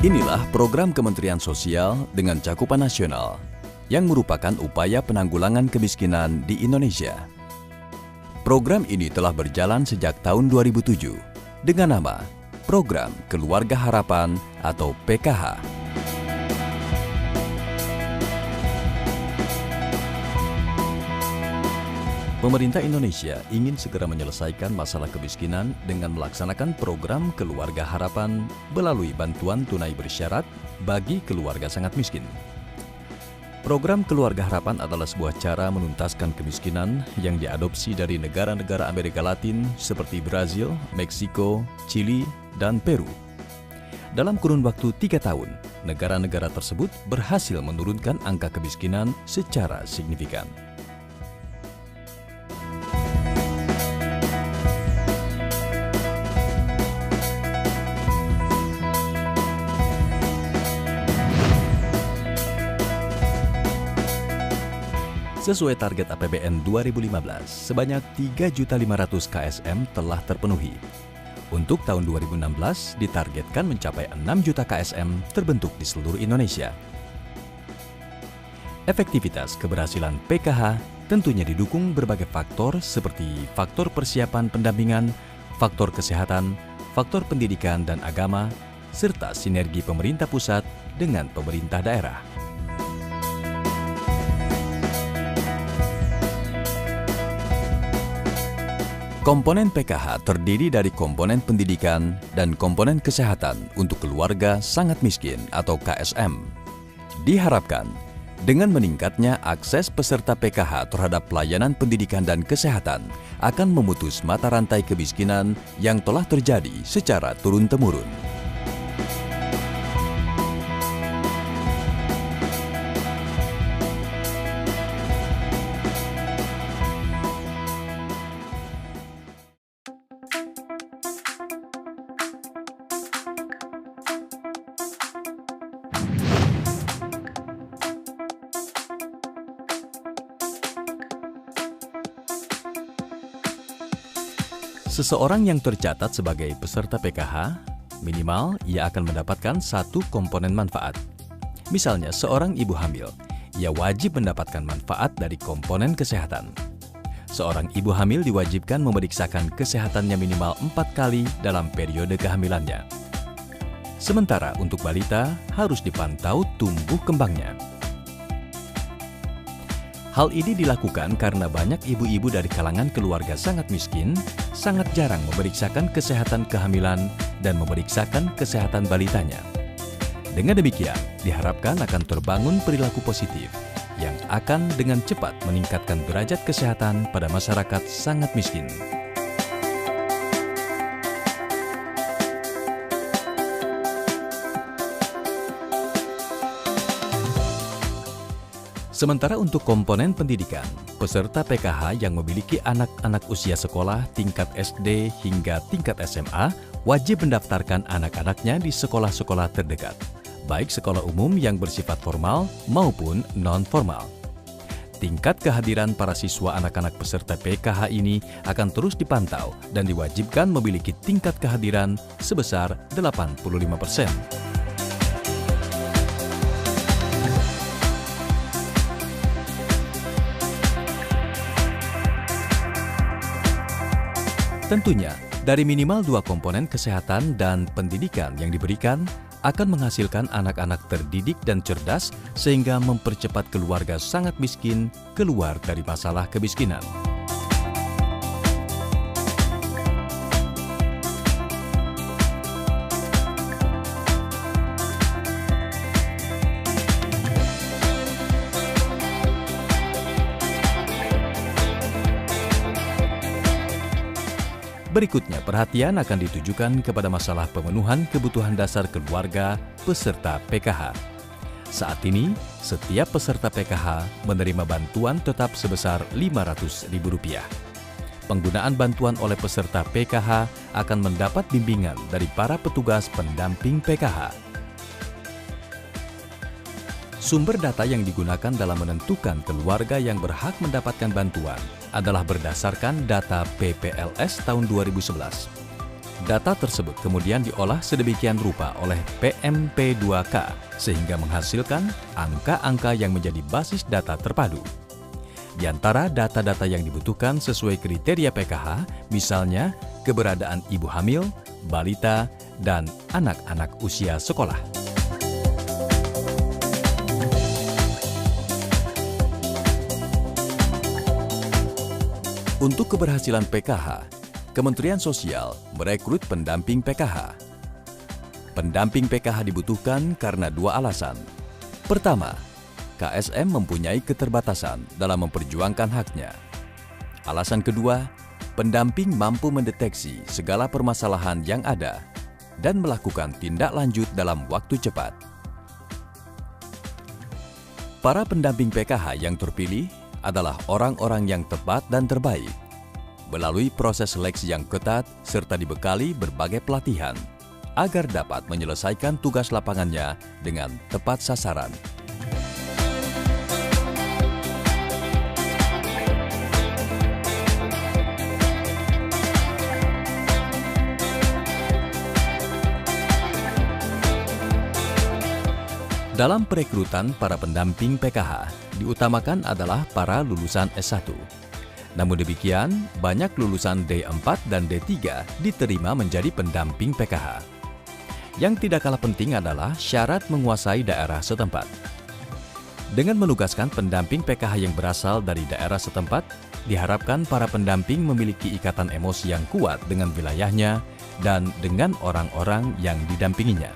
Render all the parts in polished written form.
Inilah program Kementerian Sosial dengan cakupan nasional yang merupakan upaya penanggulangan kemiskinan di Indonesia. Program ini telah berjalan sejak tahun 2007 dengan nama Program Keluarga Harapan atau PKH. Pemerintah Indonesia ingin segera menyelesaikan masalah kemiskinan dengan melaksanakan program Keluarga Harapan melalui bantuan tunai bersyarat bagi keluarga sangat miskin. Program Keluarga Harapan adalah sebuah cara menuntaskan kemiskinan yang diadopsi dari negara-negara Amerika Latin seperti Brazil, Meksiko, Chili, dan Peru. Dalam kurun waktu 3 tahun, negara-negara tersebut berhasil menurunkan angka kemiskinan secara signifikan. Sesuai target APBN 2015, sebanyak 3.500.000 KSM telah terpenuhi. Untuk tahun 2016, ditargetkan mencapai 6 juta KSM terbentuk di seluruh Indonesia. Efektivitas keberhasilan PKH tentunya didukung berbagai faktor seperti faktor persiapan pendampingan, faktor kesehatan, faktor pendidikan dan agama, serta sinergi pemerintah pusat dengan pemerintah daerah. Komponen PKH terdiri dari komponen pendidikan dan komponen kesehatan untuk keluarga sangat miskin atau KSM. Diharapkan, dengan meningkatnya akses peserta PKH terhadap pelayanan pendidikan dan kesehatan akan memutus mata rantai kemiskinan yang telah terjadi secara turun-temurun. Seseorang yang tercatat sebagai peserta PKH, minimal ia akan mendapatkan satu komponen manfaat. Misalnya seorang ibu hamil, ia wajib mendapatkan manfaat dari komponen kesehatan. Seorang ibu hamil diwajibkan memeriksakan kesehatannya minimal 4 kali dalam periode kehamilannya. Sementara untuk balita harus dipantau tumbuh kembangnya. Hal ini dilakukan karena banyak ibu-ibu dari kalangan keluarga sangat miskin sangat jarang memeriksakan kesehatan kehamilan dan memeriksakan kesehatan balitanya. Dengan demikian, diharapkan akan terbangun perilaku positif yang akan dengan cepat meningkatkan derajat kesehatan pada masyarakat sangat miskin. Sementara untuk komponen pendidikan, peserta PKH yang memiliki anak-anak usia sekolah tingkat SD hingga tingkat SMA wajib mendaftarkan anak-anaknya di sekolah-sekolah terdekat, baik sekolah umum yang bersifat formal maupun non-formal. Tingkat kehadiran para siswa anak-anak peserta PKH ini akan terus dipantau dan diwajibkan memiliki tingkat kehadiran sebesar 85%. Tentunya, dari minimal 2 komponen kesehatan dan pendidikan yang diberikan akan menghasilkan anak-anak terdidik dan cerdas sehingga mempercepat keluarga sangat miskin keluar dari masalah kemiskinan. Berikutnya, perhatian akan ditujukan kepada masalah pemenuhan kebutuhan dasar keluarga peserta PKH. Saat ini, setiap peserta PKH menerima bantuan tetap sebesar Rp500.000. Penggunaan bantuan oleh peserta PKH akan mendapat bimbingan dari para petugas pendamping PKH. Sumber data yang digunakan dalam menentukan keluarga yang berhak mendapatkan bantuan adalah berdasarkan data PPLS tahun 2011. Data tersebut kemudian diolah sedemikian rupa oleh PMP2K sehingga menghasilkan angka-angka yang menjadi basis data terpadu. Di antara data-data yang dibutuhkan sesuai kriteria PKH, misalnya keberadaan ibu hamil, balita, dan anak-anak usia sekolah. Untuk keberhasilan PKH, Kementerian Sosial merekrut pendamping PKH. Pendamping PKH dibutuhkan karena dua alasan. Pertama, KSM mempunyai keterbatasan dalam memperjuangkan haknya. Alasan kedua, pendamping mampu mendeteksi segala permasalahan yang ada dan melakukan tindak lanjut dalam waktu cepat. Para pendamping PKH yang terpilih adalah orang-orang yang tepat dan terbaik, melalui proses seleksi yang ketat serta dibekali berbagai pelatihan, agar dapat menyelesaikan tugas lapangannya dengan tepat sasaran. Dalam perekrutan para pendamping PKH, diutamakan adalah para lulusan S1. Namun demikian, banyak lulusan D4 dan D3 diterima menjadi pendamping PKH. Yang tidak kalah penting adalah syarat menguasai daerah setempat. Dengan menugaskan pendamping PKH yang berasal dari daerah setempat, diharapkan para pendamping memiliki ikatan emosi yang kuat dengan wilayahnya dan dengan orang-orang yang didampinginya.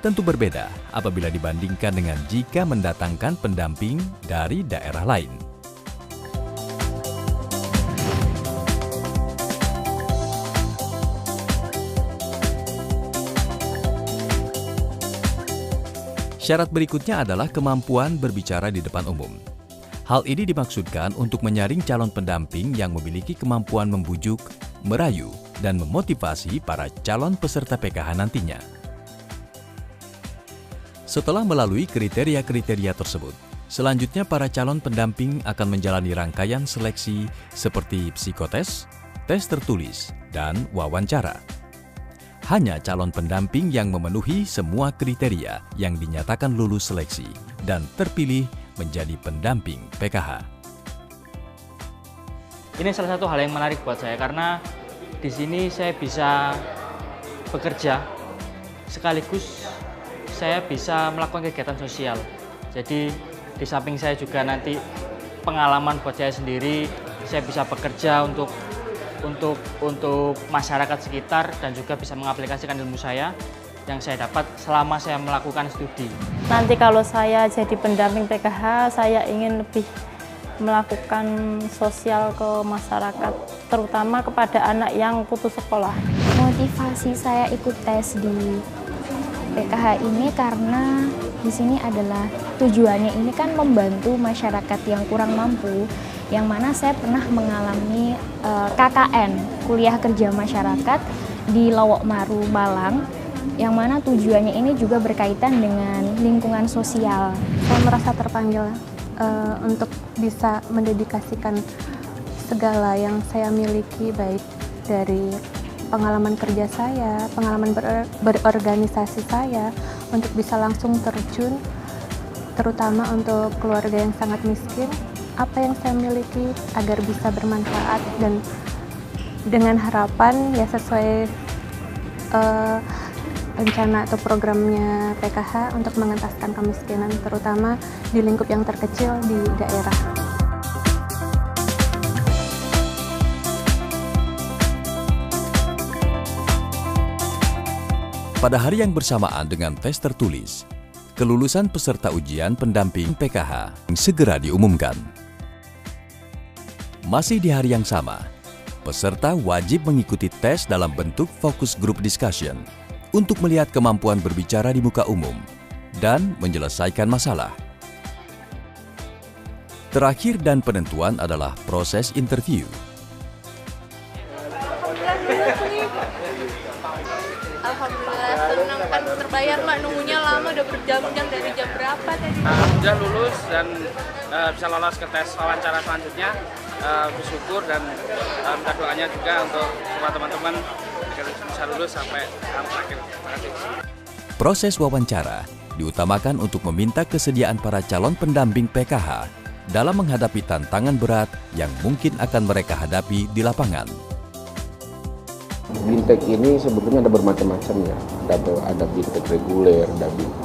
Tentu berbeda apabila dibandingkan dengan jika mendatangkan pendamping dari daerah lain. Syarat berikutnya adalah kemampuan berbicara di depan umum. Hal ini dimaksudkan untuk menyaring calon pendamping yang memiliki kemampuan membujuk, merayu, dan memotivasi para calon peserta PKH nantinya. Setelah melalui kriteria-kriteria tersebut, selanjutnya para calon pendamping akan menjalani rangkaian seleksi seperti psikotes, tes tertulis, dan wawancara. Hanya calon pendamping yang memenuhi semua kriteria yang dinyatakan lulus seleksi dan terpilih menjadi pendamping PKH. Ini salah satu hal yang menarik buat saya karena di sini saya bisa bekerja sekaligus saya bisa melakukan kegiatan sosial. Jadi di samping saya juga nanti pengalaman buat saya sendiri, saya bisa bekerja untuk masyarakat sekitar dan juga bisa mengaplikasikan ilmu saya yang saya dapat selama saya melakukan studi. Nanti kalau saya jadi pendamping PKH, saya ingin lebih melakukan sosial ke masyarakat, terutama kepada anak yang putus sekolah. Motivasi saya ikut tes di PKH ini karena di sini adalah tujuannya ini kan membantu masyarakat yang kurang mampu, yang mana saya pernah mengalami KKN, kuliah kerja masyarakat di Lowok Maru, Malang, yang mana tujuannya ini juga berkaitan dengan lingkungan sosial. Saya merasa terpanggil untuk bisa mendedikasikan segala yang saya miliki, baik dari pengalaman kerja saya, pengalaman berorganisasi saya, untuk bisa langsung terjun, terutama untuk keluarga yang sangat miskin, apa yang saya miliki agar bisa bermanfaat dan dengan harapan ya sesuai rencana atau programnya PKH untuk mengentaskan kemiskinan, terutama di lingkup yang terkecil di daerah. Pada hari yang bersamaan dengan tes tertulis, kelulusan peserta ujian pendamping PKH segera diumumkan. Masih di hari yang sama, peserta wajib mengikuti tes dalam bentuk focus group discussion untuk melihat kemampuan berbicara di muka umum dan menyelesaikan masalah. Terakhir dan penentuan adalah proses interview. Alhamdulillah senang, kan terbayar Mak, nunggunya lama, udah berjam-jam, dari jam berapa tadi? Sudah lulus dan bisa lolos ke tes wawancara selanjutnya. Bersyukur dan minta doanya juga untuk semua teman-teman. bisa lulus sampai tahap terakhir. Terima kasih. Proses wawancara diutamakan untuk meminta kesediaan para calon pendamping PKH dalam menghadapi tantangan berat yang mungkin akan mereka hadapi di lapangan. Bintek ini sebetulnya ada bermacam-macam ya, ada bintek reguler,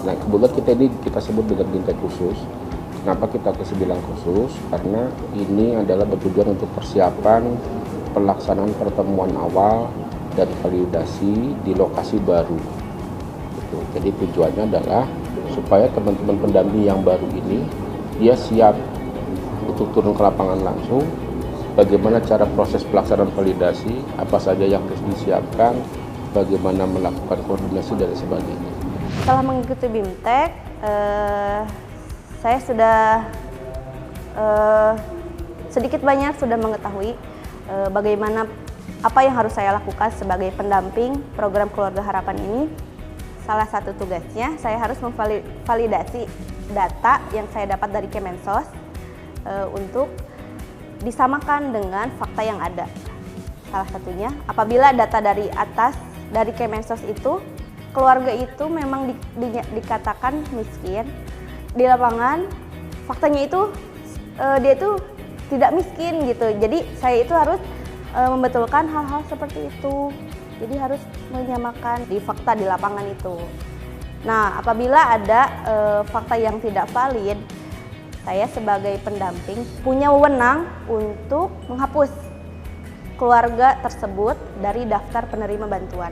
nah kebetulan kita sebut dengan bintek khusus. Kenapa kita kasih bilang khusus? Karena ini adalah bertujuan untuk persiapan pelaksanaan pertemuan awal dan validasi di lokasi baru. Gitu. Jadi tujuannya adalah supaya teman-teman pendamping yang baru ini dia siap untuk turun ke lapangan langsung. Bagaimana cara proses pelaksanaan validasi, apa saja yang harus disiapkan, bagaimana melakukan koordinasi dan sebagainya. Setelah mengikuti BIMTEK, saya sudah sedikit banyak sudah mengetahui bagaimana apa yang harus saya lakukan sebagai pendamping program Keluarga Harapan ini. Salah satu tugasnya saya harus memvalidasi data yang saya dapat dari Kemensos untuk disamakan dengan fakta yang ada. Salah satunya, apabila data dari atas, dari Kemensos itu, keluarga itu memang dikatakan miskin, di lapangan faktanya itu dia itu tidak miskin gitu. Jadi saya itu harus membetulkan hal-hal seperti itu. Jadi harus menyamakan di fakta di lapangan itu. Nah, apabila ada fakta yang tidak valid, saya sebagai pendamping punya wewenang untuk menghapus keluarga tersebut dari daftar penerima bantuan.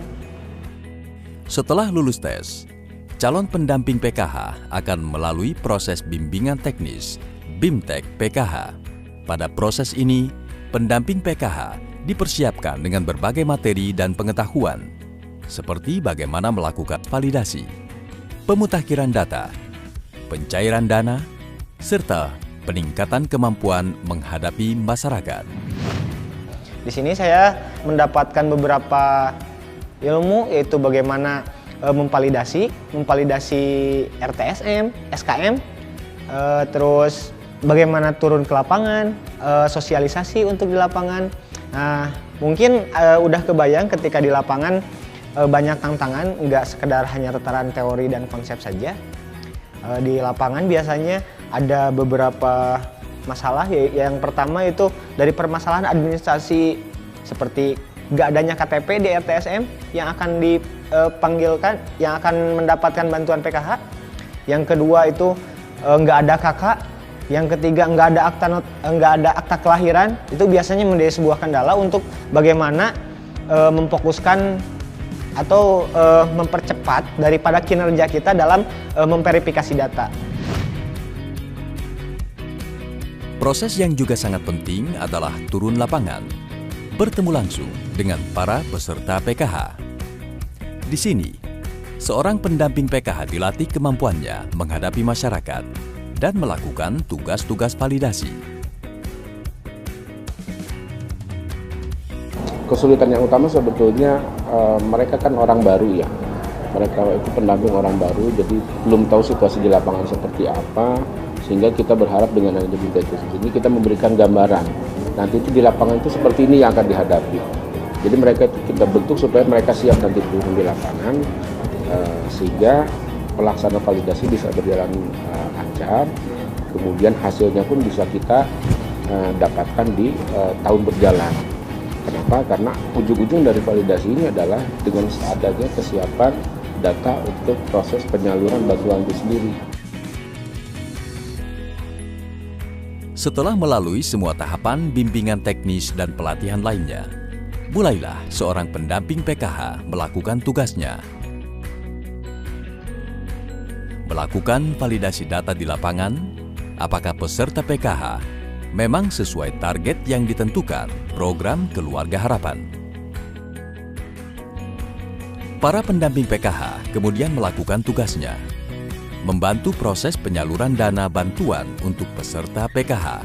Setelah lulus tes, calon pendamping PKH akan melalui proses bimbingan teknis BIMTEK PKH. Pada proses ini, pendamping PKH dipersiapkan dengan berbagai materi dan pengetahuan, seperti bagaimana melakukan validasi, pemutakhiran data, pencairan dana, serta peningkatan kemampuan menghadapi masyarakat. Di sini saya mendapatkan beberapa ilmu, yaitu bagaimana memvalidasi RTSM, SKM, terus bagaimana turun ke lapangan, sosialisasi untuk di lapangan. Nah, mungkin udah kebayang ketika di lapangan banyak tantangan, nggak sekedar hanya tataran teori dan konsep saja. Di lapangan biasanya ada beberapa masalah. Yang pertama itu dari permasalahan administrasi, seperti nggak adanya KTP di RTSM yang akan dipanggilkan, yang akan mendapatkan bantuan PKH. Yang kedua itu nggak ada KK. Yang ketiga nggak ada akta kelahiran. Itu biasanya menjadi sebuah kendala untuk bagaimana memfokuskan atau mempercepat daripada kinerja kita dalam memverifikasi data. Proses yang juga sangat penting adalah turun lapangan, bertemu langsung dengan para peserta PKH. Di sini, seorang pendamping PKH dilatih kemampuannya menghadapi masyarakat dan melakukan tugas-tugas validasi. Kesulitan yang utama sebetulnya mereka kan orang baru ya. Mereka itu pendamping orang baru, jadi belum tahu situasi di lapangan seperti apa, sehingga kita berharap dengan adanya BIMTEK khusus ini kita memberikan gambaran. Nanti itu di lapangan itu seperti ini yang akan dihadapi. Jadi mereka itu kita bentuk supaya mereka siap nanti turun di lapangan, sehingga pelaksanaan validasi bisa berjalan lancar. Kemudian hasilnya pun bisa kita dapatkan di tahun berjalan. Kenapa? Karena ujung-ujung dari validasi ini adalah dengan adanya kesiapan data untuk proses penyaluran bantuan itu sendiri. Setelah melalui semua tahapan bimbingan teknis dan pelatihan lainnya, mulailah seorang pendamping PKH melakukan tugasnya. Melakukan validasi data di lapangan, apakah peserta PKH memang sesuai target yang ditentukan program Keluarga Harapan. Para pendamping PKH kemudian melakukan tugasnya, membantu proses penyaluran dana bantuan untuk peserta PKH.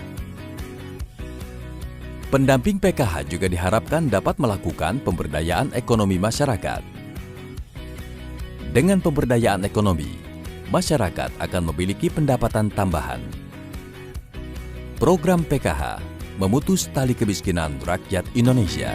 Pendamping PKH juga diharapkan dapat melakukan pemberdayaan ekonomi masyarakat. Dengan pemberdayaan ekonomi, masyarakat akan memiliki pendapatan tambahan. Program PKH memutus tali kemiskinan rakyat Indonesia.